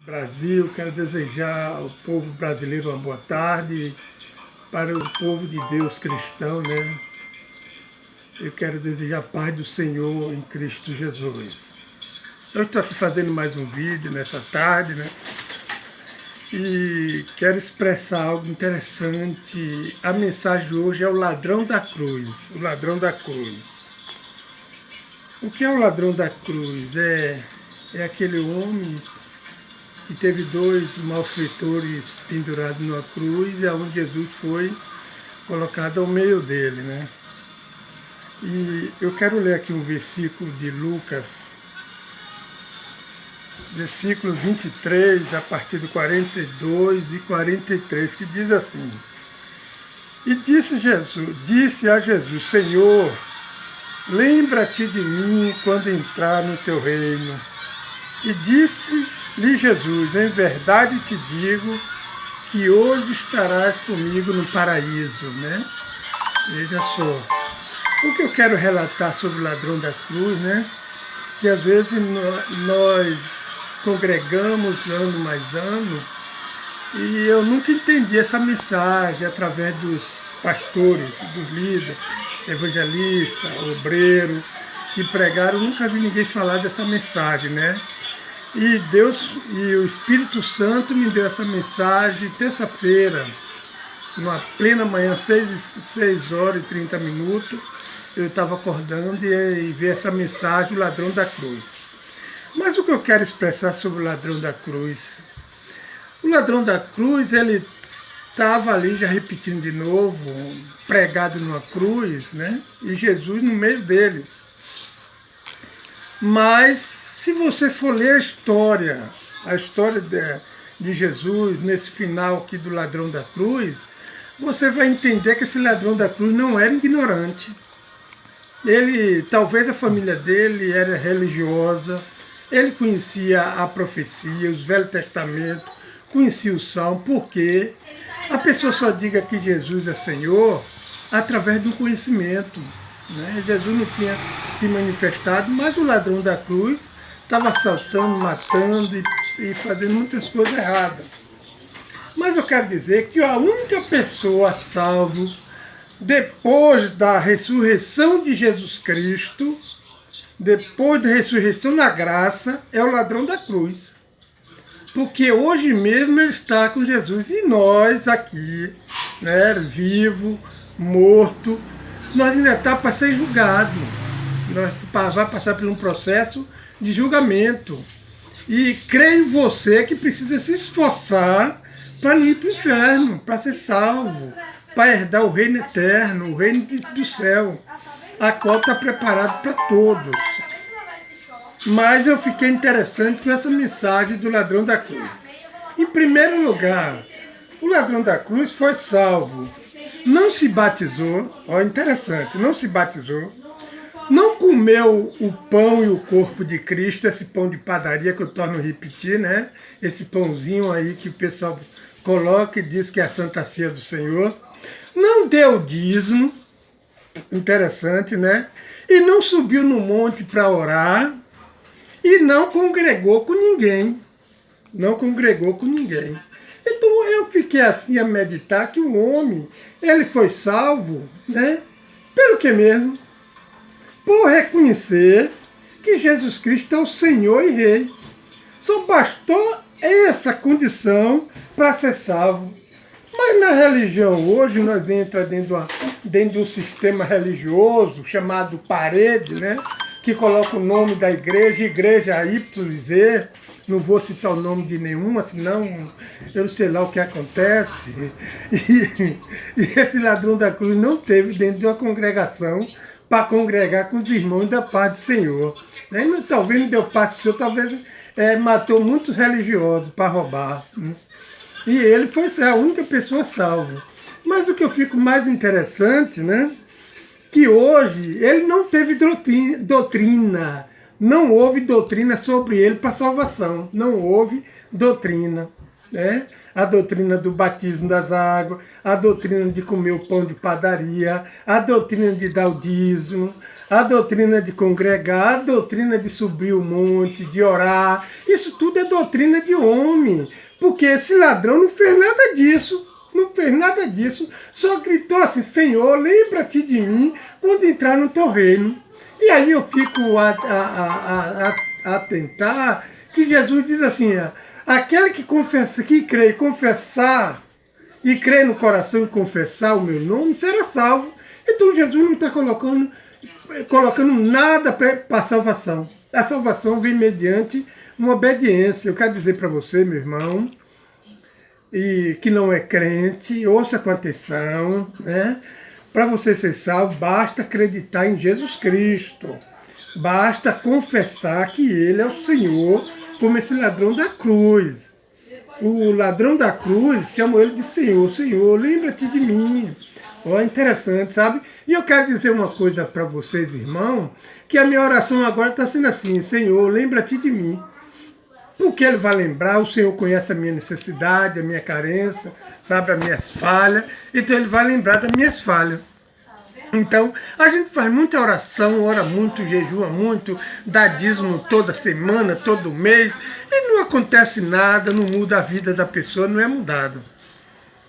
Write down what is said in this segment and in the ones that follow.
Brasil, quero desejar ao povo brasileiro uma boa tarde, para o povo de Deus cristão, né? Eu quero desejar a paz do Senhor em Cristo Jesus. Eu estou aqui fazendo mais um vídeo nessa tarde, né? E quero expressar algo interessante. A mensagem hoje é o ladrão da cruz, o ladrão da cruz. O que é o ladrão da cruz? É aquele homem que teve dois malfeitores pendurados numa cruz, e aonde Jesus foi colocado ao meio dele, né? E eu quero ler aqui um versículo de Lucas, versículo 23, a partir do 42 e 43, que diz assim: E disse a Jesus, Senhor, lembra-te de mim quando entrar no teu reino. E disse-lhe Jesus, em verdade te digo que hoje estarás comigo no paraíso, né? Veja só. O que eu quero relatar sobre o ladrão da cruz, né? Que às vezes nós congregamos ano mais ano, e eu nunca entendi essa mensagem através dos pastores, dos líderes, evangelistas, obreiros, que pregaram. Eu nunca vi ninguém falar dessa mensagem, né? E Deus e o Espírito Santo me deu essa mensagem terça-feira, numa plena manhã, 6h30, eu estava acordando e vi essa mensagem, o ladrão da cruz. Mas o que eu quero expressar sobre o ladrão da cruz? O ladrão da cruz, ele estava ali, já repetindo de novo, pregado numa cruz, né? E Jesus no meio deles. Mas se você for ler a história de Jesus, nesse final aqui do ladrão da cruz, você vai entender que esse ladrão da cruz não era ignorante. Talvez a família dele era religiosa, ele conhecia a profecia, os Velho Testamento, conhecia o Salmo, porque a pessoa só diga que Jesus é Senhor através do conhecimento, né? Jesus não tinha se manifestado, mas o ladrão da cruz estava assaltando, matando e fazendo muitas coisas erradas. Mas eu quero dizer que a única pessoa salva depois da ressurreição de Jesus Cristo, depois da ressurreição na graça, é o ladrão da cruz. Porque hoje mesmo ele está com Jesus. E nós aqui, né, vivo, morto, nós ainda estamos para ser julgados. Nós vamos passar por um processo de julgamento. E creio em você que precisa se esforçar para não ir para o inferno, para ser salvo, para herdar o reino eterno, o reino do céu, a qual está preparado para todos. Mas eu fiquei interessante com essa mensagem do ladrão da cruz. Em primeiro lugar, o ladrão da cruz foi salvo. Não se batizou, interessante, não se batizou, não comeu o pão e o corpo de Cristo, esse pão de padaria que eu torno a repetir, né? Esse pãozinho aí que o pessoal coloca e diz que é a Santa Ceia do Senhor. Não deu dízimo, interessante, né? E não subiu no monte para orar, e não congregou com ninguém. Não congregou com ninguém. Então eu fiquei assim a meditar que o homem, ele foi salvo, né? Pelo que mesmo? Por reconhecer que Jesus Cristo é o Senhor e Rei. Só bastou essa condição para ser salvo. Mas na religião hoje, nós entramos dentro de um sistema religioso chamado parede, né? Que coloca o nome da igreja YZ, não vou citar o nome de nenhuma, senão eu não sei lá o que acontece. E esse ladrão da cruz não teve dentro de uma congregação para congregar com os irmãos da paz do Senhor. Talvez não deu paz do Senhor, talvez matou muitos religiosos para roubar. Né? E ele foi a única pessoa salva. Mas o que eu fico mais interessante, né? Que hoje ele não teve doutrina. Não houve doutrina sobre ele para salvação. Não houve doutrina. Né? A doutrina do batismo das águas, a doutrina de comer o pão de padaria, a doutrina de dar o dízimo, a doutrina de congregar, a doutrina de subir o monte, de orar. Isso tudo é doutrina de homem, porque esse ladrão não fez nada disso. Não fez nada disso, só gritou assim: Senhor, lembra-te de mim quando entrar no teu reino. E aí eu fico a atentar que Jesus diz assim: aquele que confessa, que crê e confessar, e crê no coração e confessar o meu nome, será salvo. Então Jesus não está colocando nada para a salvação. A salvação vem mediante uma obediência. Eu quero dizer para você, meu irmão, e que não é crente, ouça com atenção, né? Para você ser salvo, basta acreditar em Jesus Cristo. Basta confessar que Ele é o Senhor, como esse ladrão da cruz. O ladrão da cruz chamou Ele de Senhor. Senhor, lembra-te de mim. Ó, interessante, sabe? E eu quero dizer uma coisa para vocês, irmão, que a minha oração agora está sendo assim: Senhor, lembra-te de mim. Porque Ele vai lembrar, o Senhor conhece a minha necessidade, a minha carência, sabe, as minhas falhas, então Ele vai lembrar das minhas falhas. Então, a gente faz muita oração, ora muito, jejua muito, dá dízimo toda semana, todo mês, e não acontece nada, não muda a vida da pessoa, não é mudado.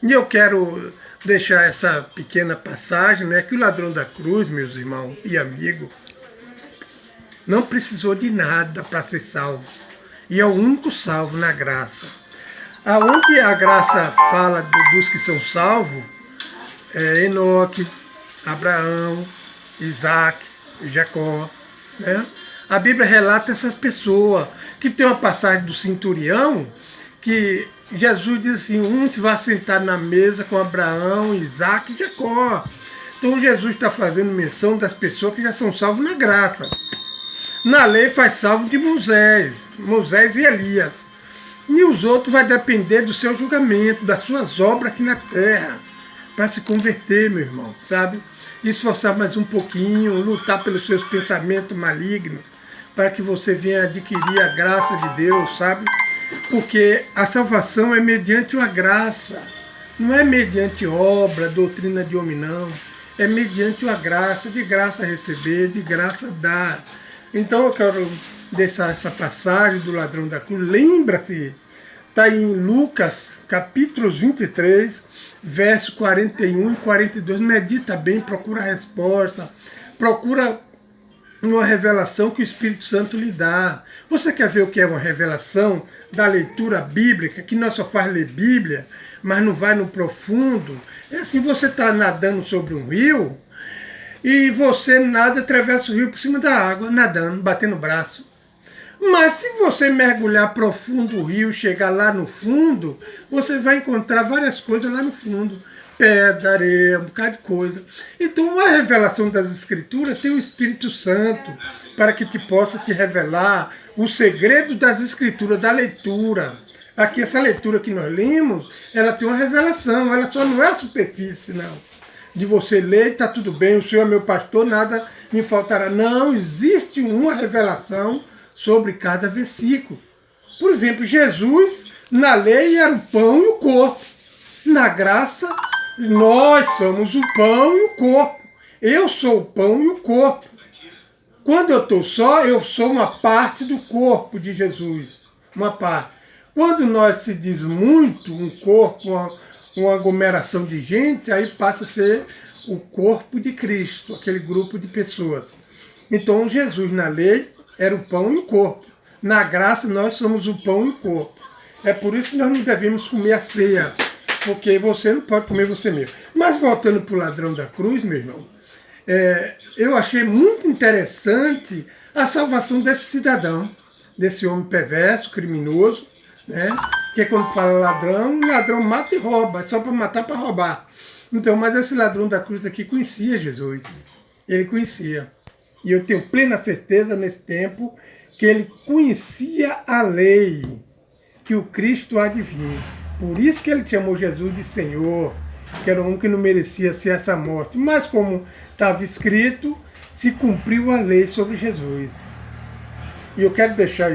E eu quero deixar essa pequena passagem, né, que o ladrão da cruz, meus irmãos e amigos, não precisou de nada para ser salvo. E é o único salvo na graça. Aonde a graça fala dos que são salvos, é Enoque, Abraão, Isaac, Jacó, né? A Bíblia relata essas pessoas, que tem uma passagem do centurião, que Jesus diz assim: um se vai sentar na mesa com Abraão, Isaac e Jacó. Então Jesus está fazendo menção das pessoas que já são salvos na graça. Na lei faz salvo de Moisés e Elias. E os outros vai depender do seu julgamento, das suas obras aqui na terra, para se converter, meu irmão, sabe? Esforçar mais um pouquinho, lutar pelos seus pensamentos malignos, para que você venha adquirir a graça de Deus, sabe? Porque a salvação é mediante uma graça, não é mediante obra, doutrina de homem, não. É mediante uma graça, de graça receber, de graça dar. Então eu quero deixar essa passagem do ladrão da cruz. Lembra-se, está em Lucas, capítulo 23, verso 41 e 42. Medita bem, procura a resposta, procura uma revelação que o Espírito Santo lhe dá. Você quer ver o que é uma revelação da leitura bíblica, que nós só faz ler Bíblia, mas não vai no profundo? É assim, você está nadando sobre um rio, e você nada, atravessa o rio por cima da água, nadando, batendo o braço. Mas se você mergulhar profundo o rio, chegar lá no fundo, você vai encontrar várias coisas lá no fundo. Pedra, areia, um bocado de coisa. Então a revelação das Escrituras tem o Espírito Santo para que te possa te revelar o segredo das Escrituras, da leitura. Aqui essa leitura que nós lemos, ela tem uma revelação, ela só não é superfície, não. De você ler, está tudo bem, o Senhor é meu pastor, nada me faltará. Não, existe uma revelação sobre cada versículo. Por exemplo, Jesus, na lei, era o pão e o corpo. Na graça, nós somos o pão e o corpo. Eu sou o pão e o corpo. Quando eu estou só, eu sou uma parte do corpo de Jesus. Uma parte. Quando nós se diz muito, um corpo, uma aglomeração de gente, aí passa a ser o corpo de Cristo, aquele grupo de pessoas. Então Jesus na lei era o pão e o corpo. Na graça nós somos o pão e o corpo. É por isso que nós não devemos comer a ceia, porque você não pode comer você mesmo. Mas voltando para o ladrão da cruz, meu irmão, eu achei muito interessante a salvação desse cidadão, desse homem perverso, criminoso, né? Porque quando fala ladrão, o ladrão mata e rouba, é só para matar, para roubar. Então, mas esse ladrão da cruz aqui conhecia Jesus, ele conhecia. E eu tenho plena certeza nesse tempo que ele conhecia a lei, que o Cristo há de vir. Por isso que ele chamou Jesus de Senhor, que era um que não merecia ser essa morte. Mas como estava escrito, se cumpriu a lei sobre Jesus. E eu quero deixar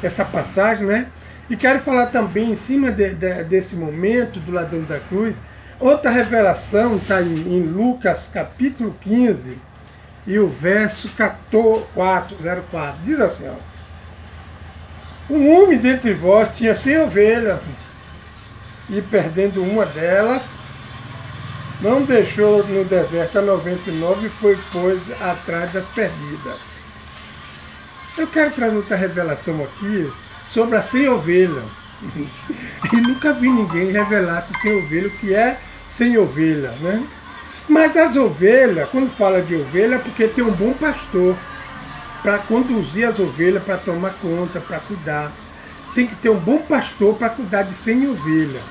essa passagem, né? E quero falar também, em cima desse momento do ladrão da cruz, outra revelação está em Lucas capítulo 15, e o verso 404, diz assim, ó. Um homem dentre vós tinha 100 ovelhas, e perdendo uma delas, não deixou no deserto a 99 e foi, pois, atrás das perdidas. Eu quero trazer outra revelação aqui sobre as 100 ovelhas. E nunca vi ninguém revelar se 100 ovelhas, o que é 100 ovelhas, né? Mas as ovelhas, quando fala de ovelha, é porque tem um bom pastor para conduzir as ovelhas, para tomar conta, para cuidar. Tem que ter um bom pastor para cuidar de 100 ovelhas.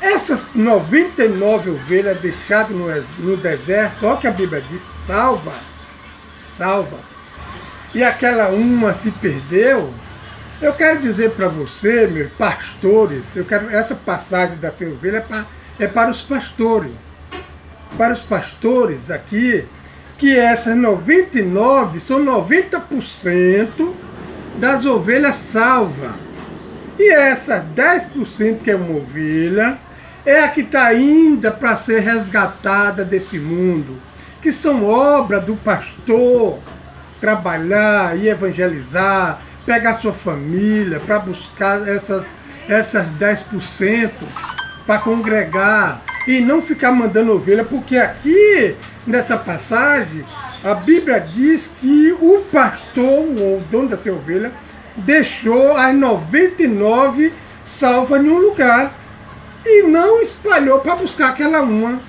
Essas 99 ovelhas deixadas no deserto, olha o que a Bíblia diz, salva. E aquela uma se perdeu. Eu quero dizer para você, meus pastores, essa passagem da 100 ovelhas é para os pastores. Para os pastores aqui, que essas 99 são 90% das ovelhas salvas. E essa 10% que é uma ovelha, é a que está ainda para ser resgatada desse mundo, que são obra do pastor, trabalhar e evangelizar, pegar sua família para buscar essas 10% para congregar e não ficar mandando ovelha, porque aqui nessa passagem a Bíblia diz que o pastor, o dono dessa ovelha, deixou as 99 salvas em um lugar e não espalhou para buscar aquela uma.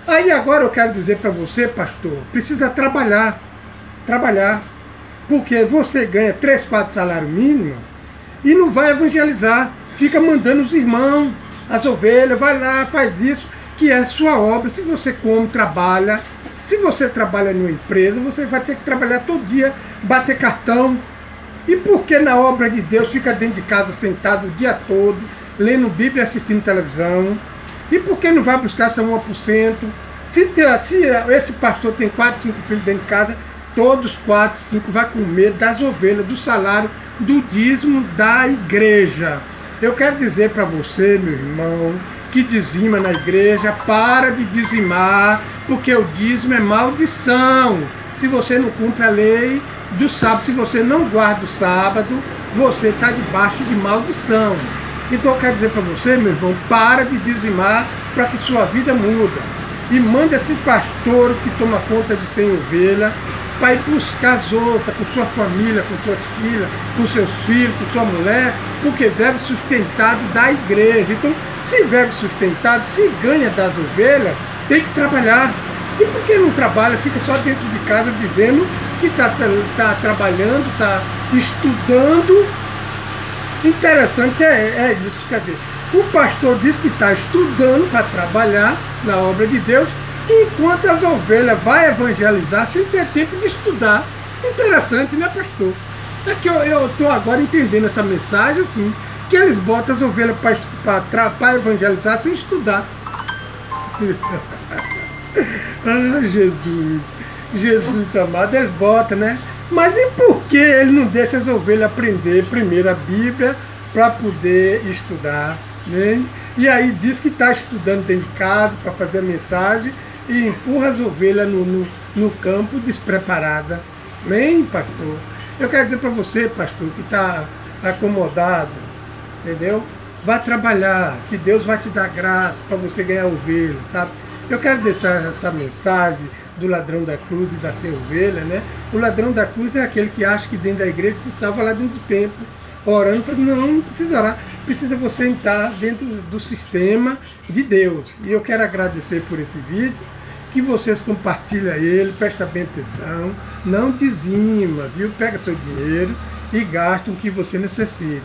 Aí agora eu quero dizer para você, pastor, precisa trabalhar, porque você ganha 3, 4 salários mínimos e não vai evangelizar, fica mandando os irmãos, as ovelhas, vai lá, faz isso, que é sua obra. Se você come, trabalha, se você trabalha numa empresa, você vai ter que trabalhar todo dia, bater cartão. E por que na obra de Deus fica dentro de casa sentado o dia todo, lendo Bíblia e assistindo televisão? E por que não vai buscar essa 1%? Se esse pastor tem 4, 5 filhos dentro de casa, todos 4, 5 vai comer das ovelhas, do salário, do dízimo da igreja. Eu quero dizer para você, meu irmão, que dizima na igreja, para de dizimar, porque o dízimo é maldição. Se você não cumpre a lei do sábado, se você não guarda o sábado, você está debaixo de maldição. Então eu quero dizer para você, meu irmão, para de dizimar para que sua vida muda. E manda esses pastores que tomam conta de 100 ovelhas para ir buscar as outras, com sua família, com suas filhas, com seus filhos, com sua mulher, porque vive sustentado da igreja. Então, se vive sustentado, se ganha das ovelhas, tem que trabalhar. E por que não trabalha? Fica só dentro de casa dizendo que está trabalhando, está estudando. Interessante é isso, quer dizer, o pastor diz que está estudando para trabalhar na obra de Deus, enquanto as ovelhas vai evangelizar sem ter tempo de estudar. Interessante, né, pastor? É que eu estou agora entendendo essa mensagem assim, que eles botam as ovelhas para evangelizar sem estudar. Ah, Jesus amado, eles botam, né? Mas e por que ele não deixa as ovelhas aprender primeiro a Bíblia para poder estudar, né? E aí diz que está estudando dentro de casa para fazer a mensagem e empurra as ovelhas no campo despreparada. Nem, pastor? Eu quero dizer para você, pastor, que está acomodado, entendeu? Vá trabalhar, que Deus vai te dar graça para você ganhar ovelha, sabe? Eu quero deixar essa mensagem do ladrão da cruz e da sem ovelha, né? O ladrão da cruz é aquele que acha que dentro da igreja se salva lá dentro do templo, orando, não precisará, precisa você entrar dentro do sistema de Deus. E eu quero agradecer por esse vídeo, que vocês compartilhem ele, presta bem atenção, não dizima, viu? Pega seu dinheiro e gasta o que você necessita.